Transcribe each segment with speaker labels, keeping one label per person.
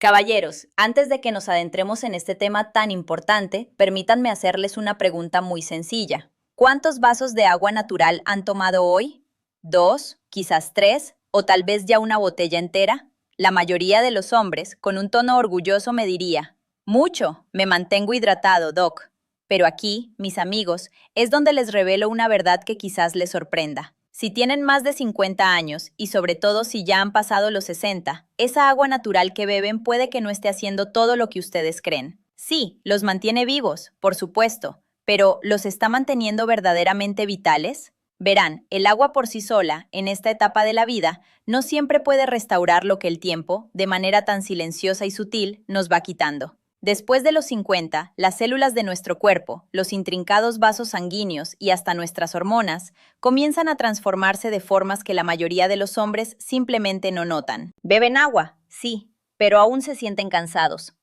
Speaker 1: Caballeros, antes de que nos adentremos en este tema tan importante, permítanme hacerles una pregunta muy sencilla. ¿Cuántos vasos de agua natural han tomado hoy? ¿Dos? ¿Quizás tres? ¿O tal vez ya una botella entera? La mayoría de los hombres, con un tono orgulloso, me diría, mucho, me mantengo hidratado, Doc. Pero aquí, mis amigos, es donde les revelo una verdad que quizás les sorprenda. Si tienen más de 50 años, y sobre todo si ya han pasado los 60, esa agua natural que beben puede que no esté haciendo todo lo que ustedes creen. Sí, los mantiene vivos, por supuesto, pero ¿los está manteniendo verdaderamente vitales? Verán, el agua por sí sola, en esta etapa de la vida, no siempre puede restaurar lo que el tiempo, de manera tan silenciosa y sutil, nos va quitando. Después de los 50, las células de nuestro cuerpo, los intrincados vasos sanguíneos y hasta nuestras hormonas comienzan a transformarse de formas que la mayoría de los hombres simplemente no notan. Beben agua, sí, pero aún se sienten cansados.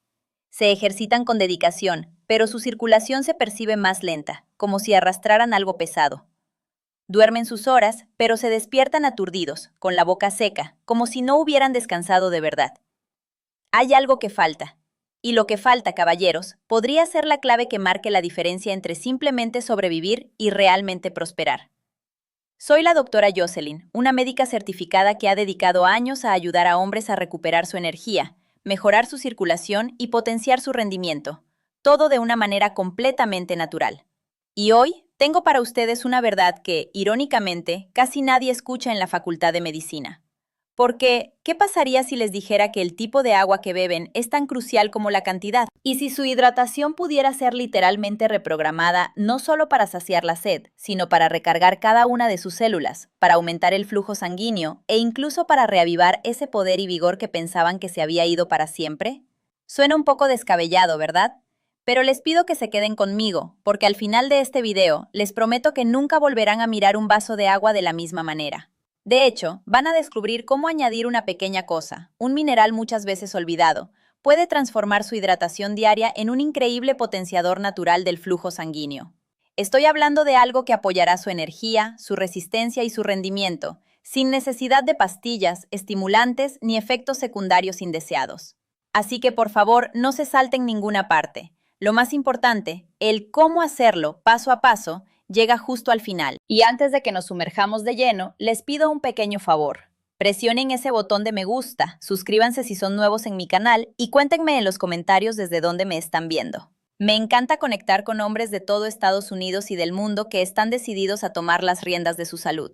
Speaker 1: Se ejercitan con dedicación, pero su circulación se percibe más lenta, como si arrastraran algo pesado. Duermen sus horas, pero se despiertan aturdidos, con la boca seca, como si no hubieran descansado de verdad. Hay algo que falta. Y lo que falta, caballeros, podría ser la clave que marque la diferencia entre simplemente sobrevivir y realmente prosperar. Soy la doctora Jocelyn, una médica certificada que ha dedicado años a ayudar a hombres a recuperar su energía, mejorar su circulación y potenciar su rendimiento, todo de una manera completamente natural. Y hoy tengo para ustedes una verdad que, irónicamente, casi nadie escucha en la Facultad de Medicina. Porque, ¿qué pasaría si les dijera que el tipo de agua que beben es tan crucial como la cantidad? Y si su hidratación pudiera ser literalmente reprogramada no solo para saciar la sed, sino para recargar cada una de sus células, para aumentar el flujo sanguíneo e incluso para reavivar ese poder y vigor que pensaban que se había ido para siempre? Suena un poco descabellado, ¿verdad? Pero les pido que se queden conmigo, porque al final de este video les prometo que nunca volverán a mirar un vaso de agua de la misma manera. De hecho, van a descubrir cómo añadir una pequeña cosa, un mineral muchas veces olvidado, puede transformar su hidratación diaria en un increíble potenciador natural del flujo sanguíneo. Estoy hablando de algo que apoyará su energía, su resistencia y su rendimiento, sin necesidad de pastillas, estimulantes ni efectos secundarios indeseados. Así que por favor, no se salten ninguna parte. Lo más importante, el cómo hacerlo paso a paso, llega justo al final. Y antes de que nos sumerjamos de lleno, les pido un pequeño favor. Presionen ese botón de me gusta, suscríbanse si son nuevos en mi canal y cuéntenme en los comentarios desde dónde me están viendo. Me encanta conectar con hombres de todo Estados Unidos y del mundo que están decididos a tomar las riendas de su salud.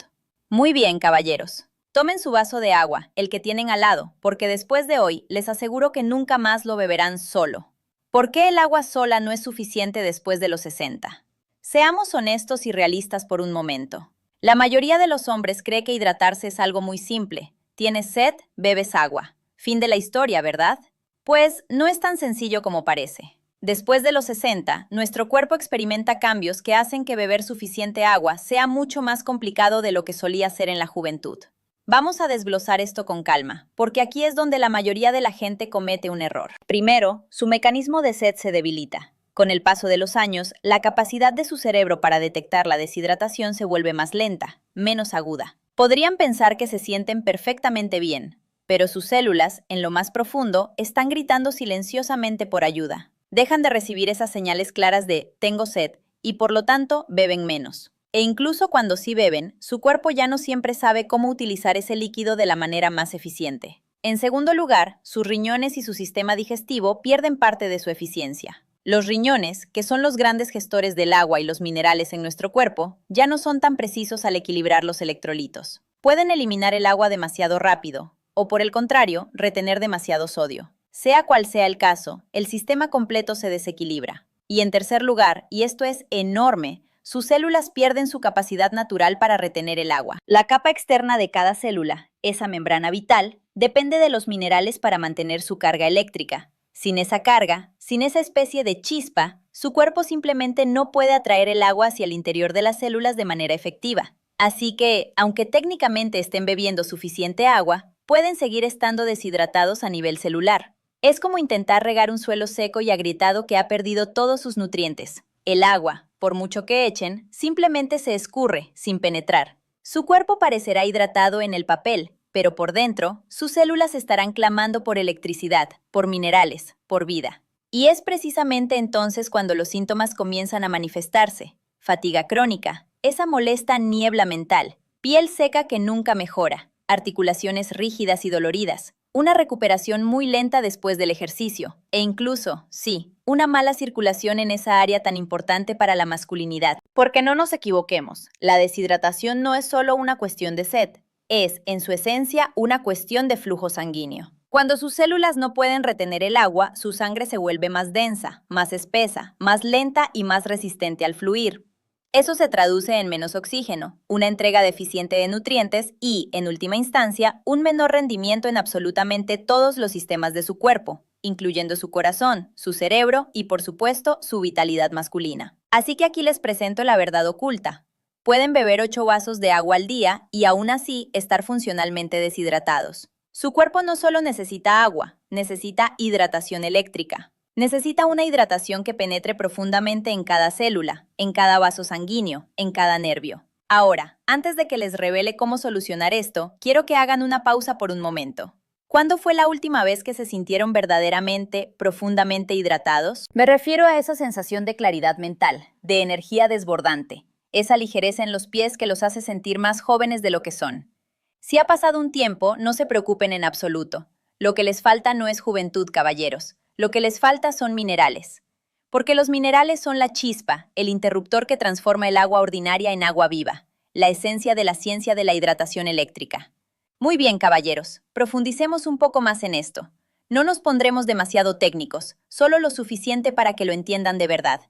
Speaker 1: Muy bien, caballeros. Tomen su vaso de agua, el que tienen al lado, porque después de hoy les aseguro que nunca más lo beberán solo. ¿Por qué el agua sola no es suficiente después de los 60? Seamos honestos y realistas por un momento. La mayoría de los hombres cree que hidratarse es algo muy simple. Tienes sed, bebes agua. Fin de la historia, ¿verdad? Pues no es tan sencillo como parece. Después de los 60, nuestro cuerpo experimenta cambios que hacen que beber suficiente agua sea mucho más complicado de lo que solía ser en la juventud. Vamos a desglosar esto con calma, porque aquí es donde la mayoría de la gente comete un error. Primero, su mecanismo de sed se debilita. Con el paso de los años, la capacidad de su cerebro para detectar la deshidratación se vuelve más lenta, menos aguda. Podrían pensar que se sienten perfectamente bien, pero sus células, en lo más profundo, están gritando silenciosamente por ayuda. Dejan de recibir esas señales claras de tengo sed y por lo tanto beben menos. E incluso cuando sí beben, su cuerpo ya no siempre sabe cómo utilizar ese líquido de la manera más eficiente. En segundo lugar, sus riñones y su sistema digestivo pierden parte de su eficiencia. Los riñones, que son los grandes gestores del agua y los minerales en nuestro cuerpo, ya no son tan precisos al equilibrar los electrolitos. Pueden eliminar el agua demasiado rápido, o por el contrario, retener demasiado sodio. Sea cual sea el caso, el sistema completo se desequilibra. Y en tercer lugar, y esto es enorme, sus células pierden su capacidad natural para retener el agua. La capa externa de cada célula, esa membrana vital, depende de los minerales para mantener su carga eléctrica. Sin esa carga, sin esa especie de chispa, su cuerpo simplemente no puede atraer el agua hacia el interior de las células de manera efectiva. Así que, aunque técnicamente estén bebiendo suficiente agua, pueden seguir estando deshidratados a nivel celular. Es como intentar regar un suelo seco y agrietado que ha perdido todos sus nutrientes. El agua, por mucho que echen, simplemente se escurre, sin penetrar. Su cuerpo parecerá hidratado en el papel, pero por dentro, sus células estarán clamando por electricidad, por minerales, por vida. Y es precisamente entonces cuando los síntomas comienzan a manifestarse. Fatiga crónica, esa molesta niebla mental, piel seca que nunca mejora, articulaciones rígidas y doloridas, una recuperación muy lenta después del ejercicio, e incluso, sí, una mala circulación en esa área tan importante para la masculinidad. Porque no nos equivoquemos, la deshidratación no es solo una cuestión de sed, es, en su esencia, una cuestión de flujo sanguíneo. Cuando sus células no pueden retener el agua, su sangre se vuelve más densa, más espesa, más lenta y más resistente al fluir. Eso se traduce en menos oxígeno, una entrega deficiente de nutrientes y, en última instancia, un menor rendimiento en absolutamente todos los sistemas de su cuerpo, incluyendo su corazón, su cerebro y, por supuesto, su vitalidad masculina. Así que aquí les presento la verdad oculta. Pueden beber 8 vasos de agua al día y aún así estar funcionalmente deshidratados. Su cuerpo no solo necesita agua, necesita hidratación eléctrica. Necesita una hidratación que penetre profundamente en cada célula, en cada vaso sanguíneo, en cada nervio. Ahora, antes de que les revele cómo solucionar esto, quiero que hagan una pausa por un momento. ¿Cuándo fue la última vez que se sintieron verdaderamente, profundamente hidratados? Me refiero a esa sensación de claridad mental, de energía desbordante, esa ligereza en los pies que los hace sentir más jóvenes de lo que son. Si ha pasado un tiempo, no se preocupen en absoluto. Lo que les falta no es juventud, caballeros. Lo que les falta son minerales. Porque los minerales son la chispa, el interruptor que transforma el agua ordinaria en agua viva, la esencia de la ciencia de la hidratación eléctrica. Muy bien, caballeros, profundicemos un poco más en esto. No nos pondremos demasiado técnicos, solo lo suficiente para que lo entiendan de verdad.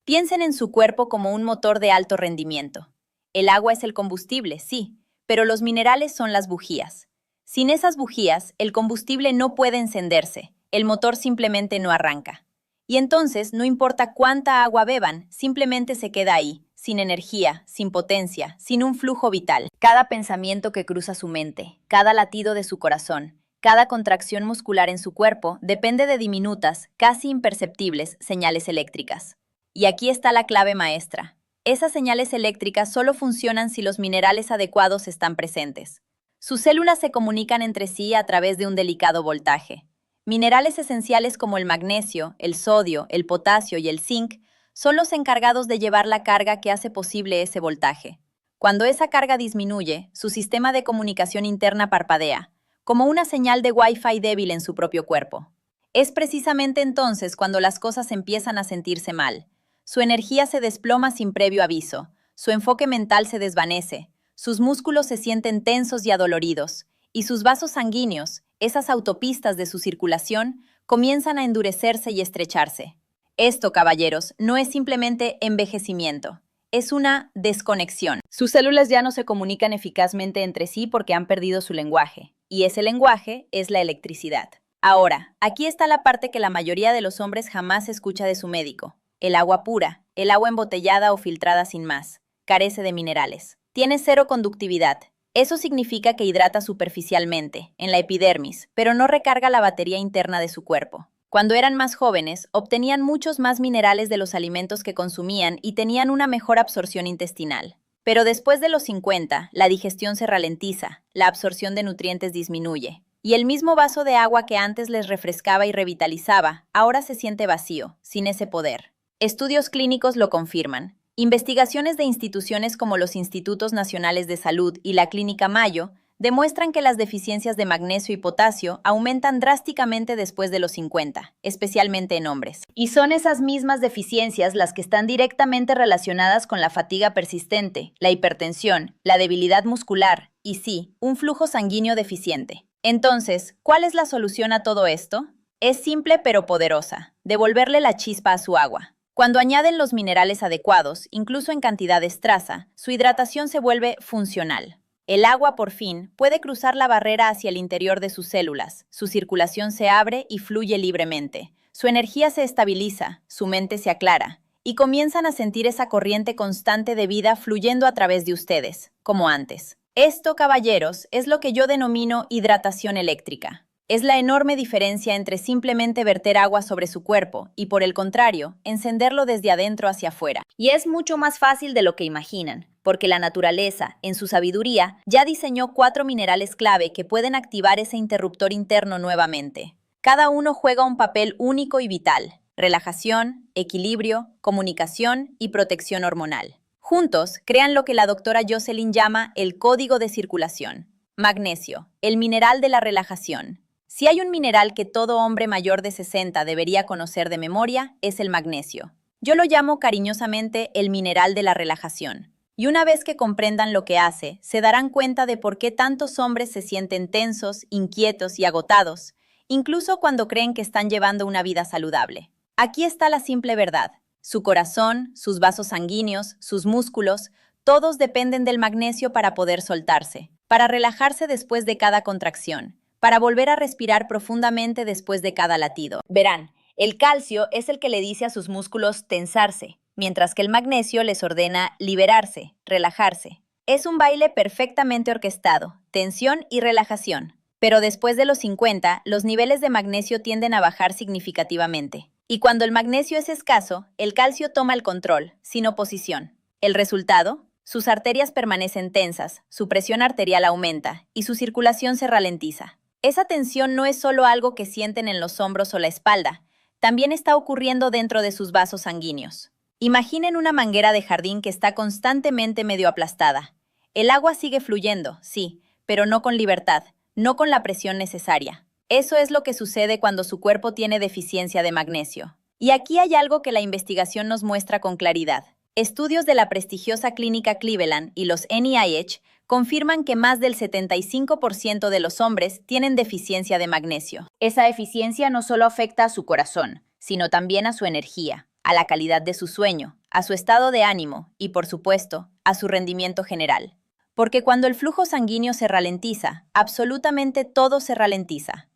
Speaker 1: Piensen en su cuerpo como un motor de alto rendimiento. El agua es el combustible, sí, pero los minerales son las bujías. Sin esas bujías, el combustible no puede encenderse. El motor simplemente no arranca. Y entonces, no importa cuánta agua beban, simplemente se queda ahí, sin energía, sin potencia, sin un flujo vital. Cada pensamiento que cruza su mente, cada latido de su corazón, cada contracción muscular en su cuerpo depende de diminutas, casi imperceptibles, señales eléctricas. Y aquí está la clave maestra. Esas señales eléctricas solo funcionan si los minerales adecuados están presentes. Sus células se comunican entre sí a través de un delicado voltaje. Minerales esenciales como el magnesio, el sodio, el potasio y el zinc son los encargados de llevar la carga que hace posible ese voltaje. Cuando esa carga disminuye, su sistema de comunicación interna parpadea, como una señal de Wi-Fi débil en su propio cuerpo. Es precisamente entonces cuando las cosas empiezan a sentirse mal. Su energía se desploma sin previo aviso, su enfoque mental se desvanece, sus músculos se sienten tensos y adoloridos, y sus vasos sanguíneos, esas autopistas de su circulación, comienzan a endurecerse y estrecharse. Esto, caballeros, no es simplemente envejecimiento, es una desconexión. Sus células ya no se comunican eficazmente entre sí porque han perdido su lenguaje, y ese lenguaje es la electricidad. Ahora, aquí está la parte que la mayoría de los hombres jamás escucha de su médico. El agua pura, el agua embotellada o filtrada sin más, carece de minerales. Tiene cero conductividad. Eso significa que hidrata superficialmente, en la epidermis, pero no recarga la batería interna de su cuerpo. Cuando eran más jóvenes, obtenían muchos más minerales de los alimentos que consumían y tenían una mejor absorción intestinal. Pero después de los 50, la digestión se ralentiza, la absorción de nutrientes disminuye, y el mismo vaso de agua que antes les refrescaba y revitalizaba, ahora se siente vacío, sin ese poder. Estudios clínicos lo confirman. Investigaciones de instituciones como los Institutos Nacionales de Salud y la Clínica Mayo demuestran que las deficiencias de magnesio y potasio aumentan drásticamente después de los 50, especialmente en hombres. Y son esas mismas deficiencias las que están directamente relacionadas con la fatiga persistente, la hipertensión, la debilidad muscular y sí, un flujo sanguíneo deficiente. Entonces, ¿cuál es la solución a todo esto? Es simple pero poderosa: devolverle la chispa a su agua. Cuando añaden los minerales adecuados, incluso en cantidades traza, su hidratación se vuelve funcional. El agua, por fin, puede cruzar la barrera hacia el interior de sus células, su circulación se abre y fluye libremente, su energía se estabiliza, su mente se aclara, y comienzan a sentir esa corriente constante de vida fluyendo a través de ustedes, como antes. Esto, caballeros, es lo que yo denomino hidratación eléctrica. Es la enorme diferencia entre simplemente verter agua sobre su cuerpo y, por el contrario, encenderlo desde adentro hacia afuera. Y es mucho más fácil de lo que imaginan, porque la naturaleza, en su sabiduría, ya diseñó 4 minerales clave que pueden activar ese interruptor interno nuevamente. Cada uno juega un papel único y vital: relajación, equilibrio, comunicación y protección hormonal. Juntos, crean lo que la doctora Jocelyn llama el código de circulación. Magnesio, el mineral de la relajación. Si hay un mineral que todo hombre mayor de 60 debería conocer de memoria, es el magnesio. Yo lo llamo cariñosamente el mineral de la relajación. Y una vez que comprendan lo que hace, se darán cuenta de por qué tantos hombres se sienten tensos, inquietos y agotados, incluso cuando creen que están llevando una vida saludable. Aquí está la simple verdad. Su corazón, sus vasos sanguíneos, sus músculos, todos dependen del magnesio para poder soltarse, para relajarse después de cada contracción, para volver a respirar profundamente después de cada latido. Verán, el calcio es el que le dice a sus músculos tensarse, mientras que el magnesio les ordena liberarse, relajarse. Es un baile perfectamente orquestado, tensión y relajación. Pero después de los 50, los niveles de magnesio tienden a bajar significativamente. Y cuando el magnesio es escaso, el calcio toma el control, sin oposición. El resultado: sus arterias permanecen tensas, su presión arterial aumenta y su circulación se ralentiza. Esa tensión no es solo algo que sienten en los hombros o la espalda, también está ocurriendo dentro de sus vasos sanguíneos. Imaginen una manguera de jardín que está constantemente medio aplastada. El agua sigue fluyendo, sí, pero no con libertad, no con la presión necesaria. Eso es lo que sucede cuando su cuerpo tiene deficiencia de magnesio. Y aquí hay algo que la investigación nos muestra con claridad. Estudios de la prestigiosa clínica Cleveland y los NIH confirman que más del 75% de los hombres tienen deficiencia de magnesio. Esa deficiencia no solo afecta a su corazón, sino también a su energía, a la calidad de su sueño, a su estado de ánimo y, por supuesto, a su rendimiento general. Porque cuando el flujo sanguíneo se ralentiza, absolutamente todo se ralentiza.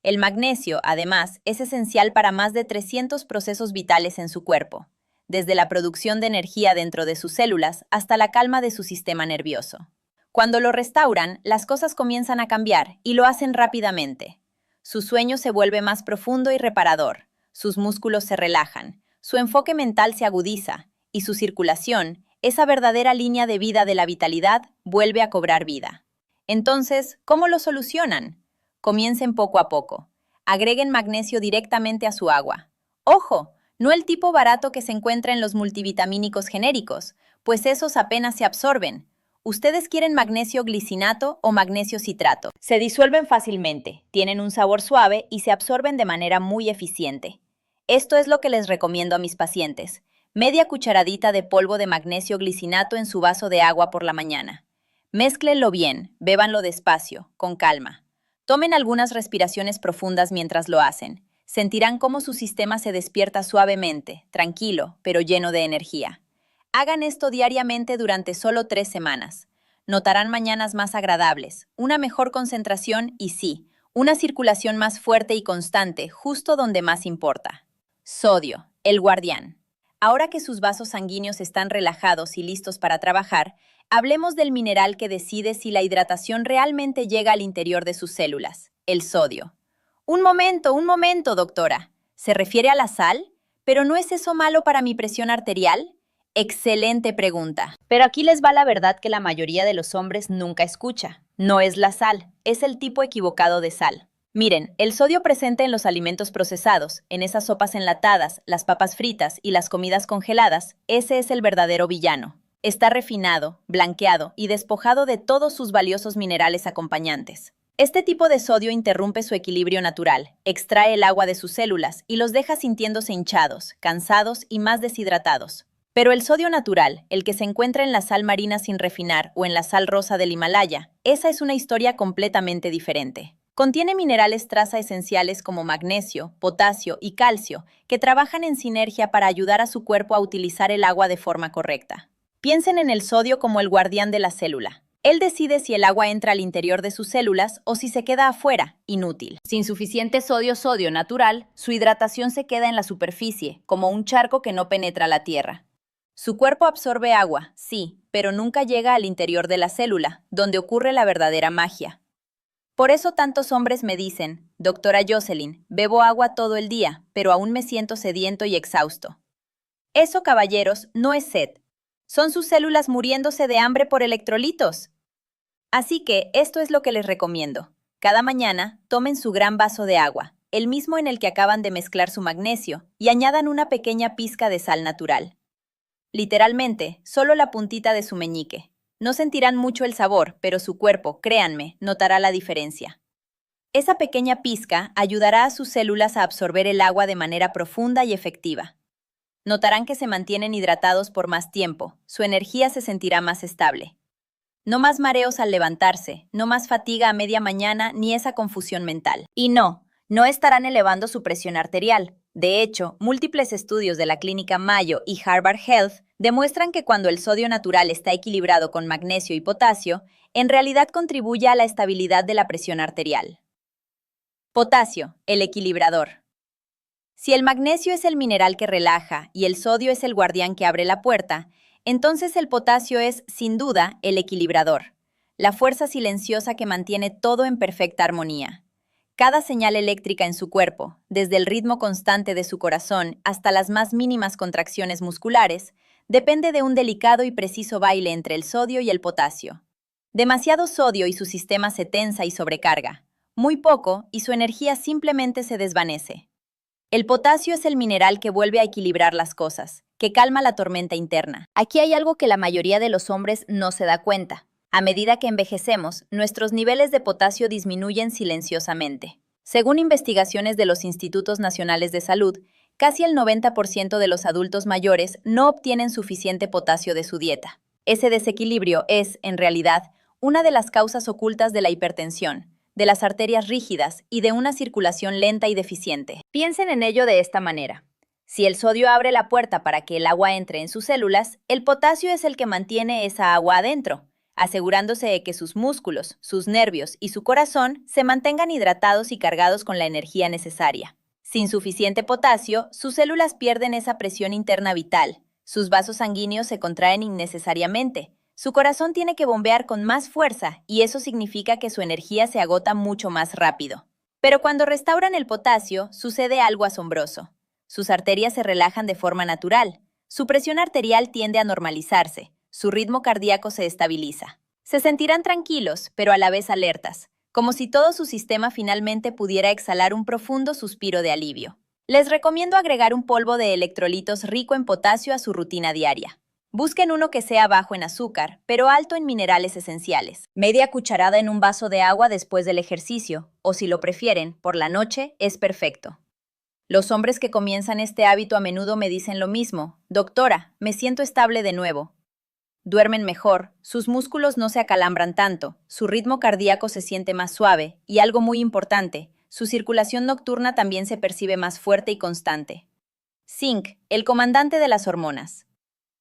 Speaker 1: El magnesio, además, es esencial para más de 300 procesos vitales en su cuerpo, desde la producción de energía dentro de sus células hasta la calma de su sistema nervioso. Cuando lo restauran, las cosas comienzan a cambiar y lo hacen rápidamente. Su sueño se vuelve más profundo y reparador, sus músculos se relajan, su enfoque mental se agudiza y su circulación, esa verdadera línea de vida de la vitalidad, vuelve a cobrar vida. Entonces, ¿cómo lo solucionan? Comiencen poco a poco. Agreguen magnesio directamente a su agua. ¡Ojo! No el tipo barato que se encuentra en los multivitamínicos genéricos, pues esos apenas se absorben. Ustedes quieren magnesio glicinato o magnesio citrato. Se disuelven fácilmente, tienen un sabor suave y se absorben de manera muy eficiente. Esto es lo que les recomiendo a mis pacientes. Media cucharadita de polvo de magnesio glicinato en su vaso de agua por la mañana. Mézclenlo bien, bébanlo despacio, con calma. Tomen algunas respiraciones profundas mientras lo hacen. Sentirán cómo su sistema se despierta suavemente, tranquilo, pero lleno de energía. Hagan esto diariamente durante solo 3 semanas. Notarán mañanas más agradables, una mejor concentración y sí, una circulación más fuerte y constante, justo donde más importa. Sodio, el guardián. Ahora que sus vasos sanguíneos están relajados y listos para trabajar, hablemos del mineral que decide si la hidratación realmente llega al interior de sus células, el sodio. Un momento, doctora. ¿Se refiere a la sal? ¿Pero no es eso malo para mi presión arterial? Excelente pregunta. Pero aquí les va la verdad que la mayoría de los hombres nunca escucha. No es la sal, es el tipo equivocado de sal. Miren, el sodio presente en los alimentos procesados, en esas sopas enlatadas, las papas fritas y las comidas congeladas, ese es el verdadero villano. Está refinado, blanqueado y despojado de todos sus valiosos minerales acompañantes. Este tipo de sodio interrumpe su equilibrio natural, extrae el agua de sus células y los deja sintiéndose hinchados, cansados y más deshidratados. Pero el sodio natural, el que se encuentra en la sal marina sin refinar o en la sal rosa del Himalaya, esa es una historia completamente diferente. Contiene minerales traza esenciales como magnesio, potasio y calcio, que trabajan en sinergia para ayudar a su cuerpo a utilizar el agua de forma correcta. Piensen en el sodio como el guardián de la célula. Él decide si el agua entra al interior de sus células o si se queda afuera, inútil. Sin suficiente sodio natural, su hidratación se queda en la superficie, como un charco que no penetra la tierra. Su cuerpo absorbe agua, sí, pero nunca llega al interior de la célula, donde ocurre la verdadera magia. Por eso tantos hombres me dicen, doctora Jocelyn, bebo agua todo el día, pero aún me siento sediento y exhausto. Eso, caballeros, no es sed. Son sus células muriéndose de hambre por electrolitos. Así que esto es lo que les recomiendo. Cada mañana tomen su gran vaso de agua, el mismo en el que acaban de mezclar su magnesio, y añadan una pequeña pizca de sal natural. Literalmente, solo la puntita de su meñique. No sentirán mucho el sabor, pero su cuerpo, créanme, notará la diferencia. Esa pequeña pizca ayudará a sus células a absorber el agua de manera profunda y efectiva. Notarán que se mantienen hidratados por más tiempo, su energía se sentirá más estable. No más mareos al levantarse, no más fatiga a media mañana ni esa confusión mental. Y no estarán elevando su presión arterial. De hecho, múltiples estudios de la Clínica Mayo y Harvard Health demuestran que cuando el sodio natural está equilibrado con magnesio y potasio, en realidad contribuye a la estabilidad de la presión arterial. Potasio, el equilibrador. Si el magnesio es el mineral que relaja y el sodio es el guardián que abre la puerta, entonces el potasio es, sin duda, el equilibrador, la fuerza silenciosa que mantiene todo en perfecta armonía. Cada señal eléctrica en su cuerpo, desde el ritmo constante de su corazón hasta las más mínimas contracciones musculares, depende de un delicado y preciso baile entre el sodio y el potasio. Demasiado sodio y su sistema se tensa y sobrecarga. Muy poco y su energía simplemente se desvanece. El potasio es el mineral que vuelve a equilibrar las cosas, que calma la tormenta interna. Aquí hay algo que la mayoría de los hombres no se da cuenta. A medida que envejecemos, nuestros niveles de potasio disminuyen silenciosamente. Según investigaciones de los Institutos Nacionales de Salud, casi el 90% de los adultos mayores no obtienen suficiente potasio de su dieta. Ese desequilibrio es, en realidad, una de las causas ocultas de la hipertensión, de las arterias rígidas y de una circulación lenta y deficiente. Piensen en ello de esta manera. Si el sodio abre la puerta para que el agua entre en sus células, el potasio es el que mantiene esa agua adentro, asegurándose de que sus músculos, sus nervios y su corazón se mantengan hidratados y cargados con la energía necesaria. Sin suficiente potasio, sus células pierden esa presión interna vital, sus vasos sanguíneos se contraen innecesariamente, su corazón tiene que bombear con más fuerza y eso significa que su energía se agota mucho más rápido. Pero cuando restauran el potasio, sucede algo asombroso. Sus arterias se relajan de forma natural, su presión arterial tiende a normalizarse, su ritmo cardíaco se estabiliza. Se sentirán tranquilos, pero a la vez alertas, como si todo su sistema finalmente pudiera exhalar un profundo suspiro de alivio. Les recomiendo agregar un polvo de electrolitos rico en potasio a su rutina diaria. Busquen uno que sea bajo en azúcar, pero alto en minerales esenciales. Media cucharada en un vaso de agua después del ejercicio, o si lo prefieren, por la noche, es perfecto. Los hombres que comienzan este hábito a menudo me dicen lo mismo. Doctora, me siento estable de nuevo. Duermen mejor, sus músculos no se acalambran tanto, su ritmo cardíaco se siente más suave y algo muy importante, su circulación nocturna también se percibe más fuerte y constante. Zinc, el comandante de las hormonas.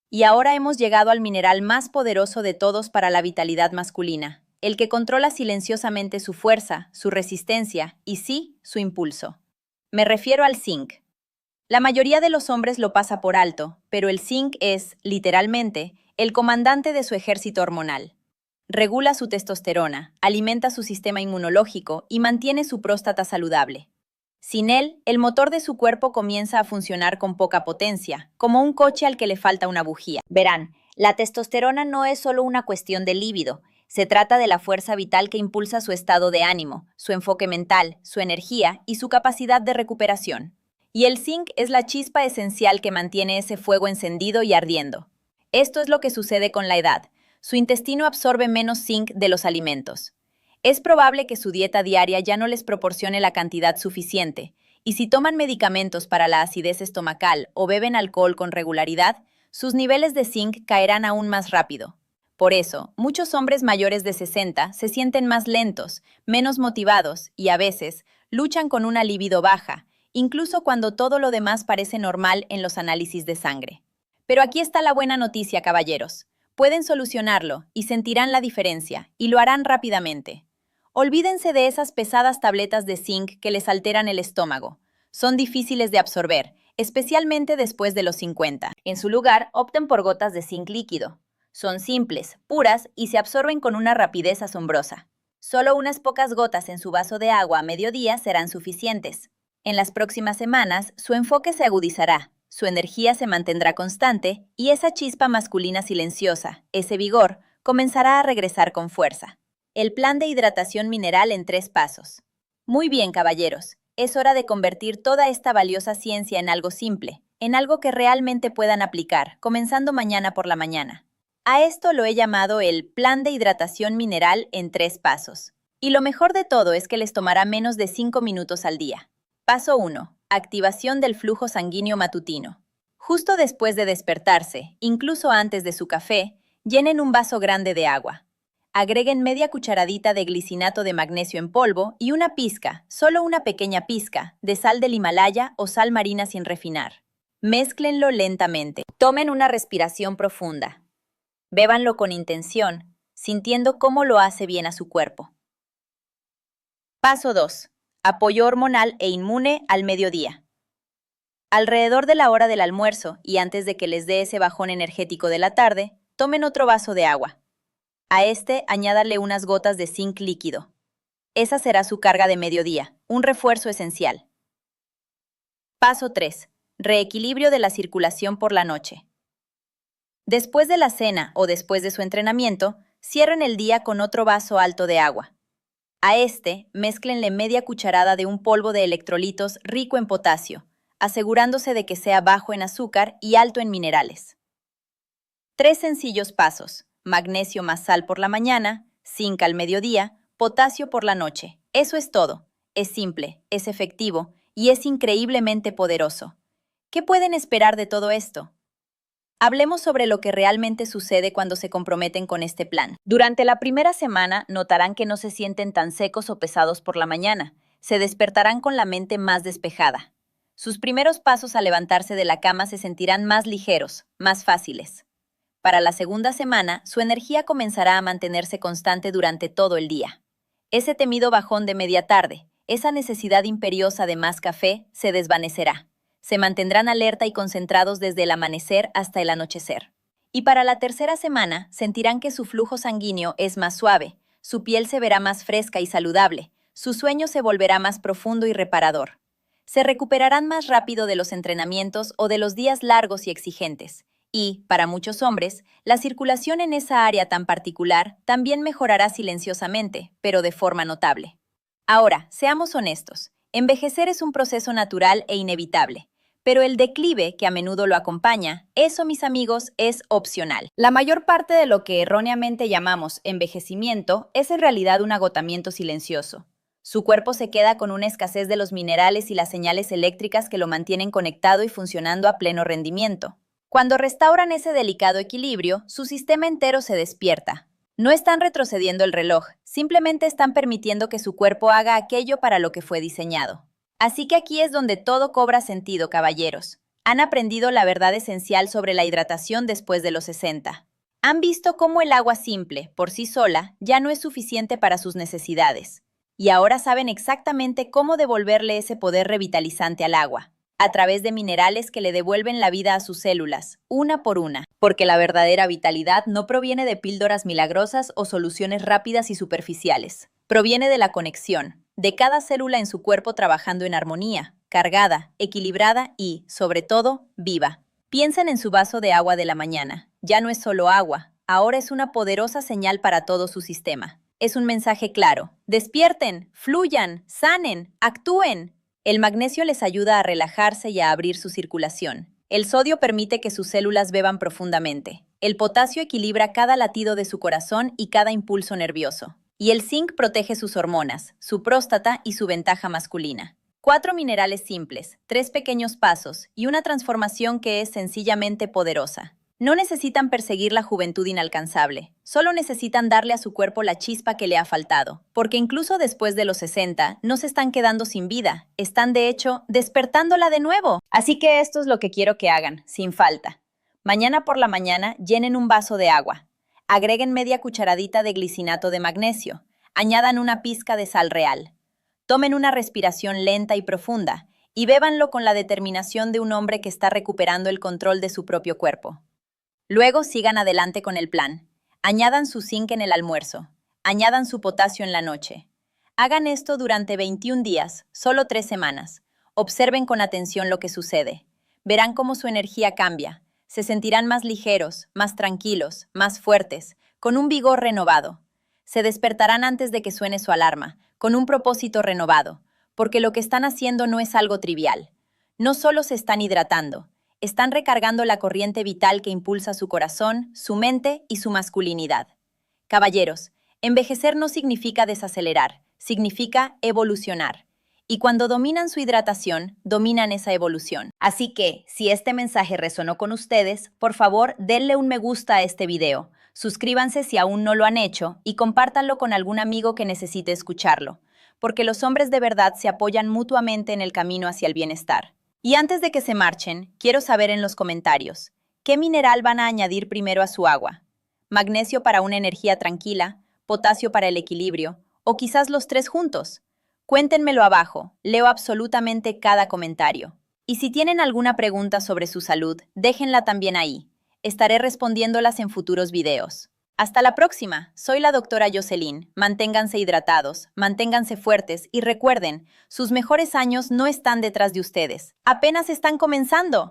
Speaker 1: Y ahora hemos llegado al mineral más poderoso de todos para la vitalidad masculina, el que controla silenciosamente su fuerza, su resistencia y sí, su impulso. Me refiero al zinc. La mayoría de los hombres lo pasa por alto, pero el zinc es, literalmente, el comandante de su ejército hormonal. Regula su testosterona, alimenta su sistema inmunológico y mantiene su próstata saludable. Sin él, el motor de su cuerpo comienza a funcionar con poca potencia, como un coche al que le falta una bujía. Verán, la testosterona no es solo una cuestión de líbido, se trata de la fuerza vital que impulsa su estado de ánimo, su enfoque mental, su energía y su capacidad de recuperación. Y el zinc es la chispa esencial que mantiene ese fuego encendido y ardiendo. Esto es lo que sucede con la edad. Su intestino absorbe menos zinc de los alimentos. Es probable que su dieta diaria ya no les proporcione la cantidad suficiente, y si toman medicamentos para la acidez estomacal o beben alcohol con regularidad, sus niveles de zinc caerán aún más rápido. Por eso, muchos hombres mayores de 60 se sienten más lentos, menos motivados y a veces luchan con una libido baja, incluso cuando todo lo demás parece normal en los análisis de sangre. Pero aquí está la buena noticia, caballeros. Pueden solucionarlo y sentirán la diferencia, y lo harán rápidamente. Olvídense de esas pesadas tabletas de zinc que les alteran el estómago. Son difíciles de absorber, especialmente después de los 50. En su lugar, opten por gotas de zinc líquido. Son simples, puras y se absorben con una rapidez asombrosa. Solo unas pocas gotas en su vaso de agua a mediodía serán suficientes. En las próximas semanas, su enfoque se agudizará, su energía se mantendrá constante y esa chispa masculina silenciosa, ese vigor, comenzará a regresar con fuerza. El plan de hidratación mineral en 3 pasos. Muy bien, caballeros. Es hora de convertir toda esta valiosa ciencia en algo simple, en algo que realmente puedan aplicar, comenzando mañana por la mañana. A esto lo he llamado el plan de hidratación mineral en 3 pasos. Y lo mejor de todo es que les tomará menos de 5 minutos al día. Paso 1. Activación del flujo sanguíneo matutino. Justo después de despertarse, incluso antes de su café, llenen un vaso grande de agua. Agreguen media cucharadita de glicinato de magnesio en polvo y una pizca, solo una pequeña pizca, de sal del Himalaya o sal marina sin refinar. Mézclenlo lentamente. Tomen una respiración profunda. Bébanlo con intención, sintiendo cómo lo hace bien a su cuerpo. Paso 2. Apoyo hormonal e inmune al mediodía. Alrededor de la hora del almuerzo y antes de que les dé ese bajón energético de la tarde, tomen otro vaso de agua. A este añádale unas gotas de zinc líquido. Esa será su carga de mediodía, un refuerzo esencial. Paso 3. Reequilibrio de la circulación por la noche. Después de la cena o después de su entrenamiento, cierren el día con otro vaso alto de agua. A este, mézclenle media cucharada de un polvo de electrolitos rico en potasio, asegurándose de que sea bajo en azúcar y alto en minerales. 3 sencillos pasos. Magnesio más sal por la mañana, zinc al mediodía, potasio por la noche. Eso es todo. Es simple, es efectivo y es increíblemente poderoso. ¿Qué pueden esperar de todo esto? Hablemos sobre lo que realmente sucede cuando se comprometen con este plan. Durante la primera semana notarán que no se sienten tan secos o pesados por la mañana. Se despertarán con la mente más despejada. Sus primeros pasos al levantarse de la cama se sentirán más ligeros, más fáciles. Para la segunda semana, su energía comenzará a mantenerse constante durante todo el día. Ese temido bajón de media tarde, esa necesidad imperiosa de más café, se desvanecerá. Se mantendrán alerta y concentrados desde el amanecer hasta el anochecer. Y para la tercera semana, sentirán que su flujo sanguíneo es más suave, su piel se verá más fresca y saludable, su sueño se volverá más profundo y reparador. Se recuperarán más rápido de los entrenamientos o de los días largos y exigentes. Y, para muchos hombres, la circulación en esa área tan particular también mejorará silenciosamente, pero de forma notable. Ahora, seamos honestos, envejecer es un proceso natural e inevitable, pero el declive que a menudo lo acompaña, eso, mis amigos, es opcional. La mayor parte de lo que erróneamente llamamos envejecimiento es en realidad un agotamiento silencioso. Su cuerpo se queda con una escasez de los minerales y las señales eléctricas que lo mantienen conectado y funcionando a pleno rendimiento. Cuando restauran ese delicado equilibrio, su sistema entero se despierta. No están retrocediendo el reloj, simplemente están permitiendo que su cuerpo haga aquello para lo que fue diseñado. Así que aquí es donde todo cobra sentido, caballeros. Han aprendido la verdad esencial sobre la hidratación después de los 60. Han visto cómo el agua simple, por sí sola, ya no es suficiente para sus necesidades. Y ahora saben exactamente cómo devolverle ese poder revitalizante al agua, a través de minerales que le devuelven la vida a sus células, una por una. Porque la verdadera vitalidad no proviene de píldoras milagrosas o soluciones rápidas y superficiales. Proviene de la conexión, de cada célula en su cuerpo trabajando en armonía, cargada, equilibrada y, sobre todo, viva. Piensen en su vaso de agua de la mañana. Ya no es solo agua, ahora es una poderosa señal para todo su sistema. Es un mensaje claro. Despierten, fluyan, sanen, actúen. El magnesio les ayuda a relajarse y a abrir su circulación. El sodio permite que sus células beban profundamente. El potasio equilibra cada latido de su corazón y cada impulso nervioso. Y el zinc protege sus hormonas, su próstata y su ventaja masculina. 4 minerales simples, 3 pequeños pasos y una transformación que es sencillamente poderosa. No necesitan perseguir la juventud inalcanzable, solo necesitan darle a su cuerpo la chispa que le ha faltado, porque incluso después de los 60 no se están quedando sin vida, están de hecho despertándola de nuevo. Así que esto es lo que quiero que hagan, sin falta. Mañana por la mañana llenen un vaso de agua, agreguen media cucharadita de glicinato de magnesio, añadan una pizca de sal real. Tomen una respiración lenta y profunda y bébanlo con la determinación de un hombre que está recuperando el control de su propio cuerpo. Luego sigan adelante con el plan. Añadan su zinc en el almuerzo. Añadan su potasio en la noche. Hagan esto durante 21 días, solo 3 semanas. Observen con atención lo que sucede. Verán cómo su energía cambia. Se sentirán más ligeros, más tranquilos, más fuertes, con un vigor renovado. Se despertarán antes de que suene su alarma, con un propósito renovado, porque lo que están haciendo no es algo trivial. No solo se están hidratando, están recargando la corriente vital que impulsa su corazón, su mente y su masculinidad. Caballeros, envejecer no significa desacelerar, significa evolucionar. Y cuando dominan su hidratación, dominan esa evolución. Así que, si este mensaje resonó con ustedes, por favor, denle un me gusta a este video. Suscríbanse si aún no lo han hecho y compártanlo con algún amigo que necesite escucharlo, porque los hombres de verdad se apoyan mutuamente en el camino hacia el bienestar. Y antes de que se marchen, quiero saber en los comentarios, ¿qué mineral van a añadir primero a su agua? ¿Magnesio para una energía tranquila, potasio para el equilibrio, o quizás los tres juntos? Cuéntenmelo abajo, leo absolutamente cada comentario. Y si tienen alguna pregunta sobre su salud, déjenla también ahí. Estaré respondiéndolas en futuros videos. Hasta la próxima, soy la doctora Jocelyn. Manténganse hidratados, manténganse fuertes y recuerden, sus mejores años no están detrás de ustedes, apenas están comenzando.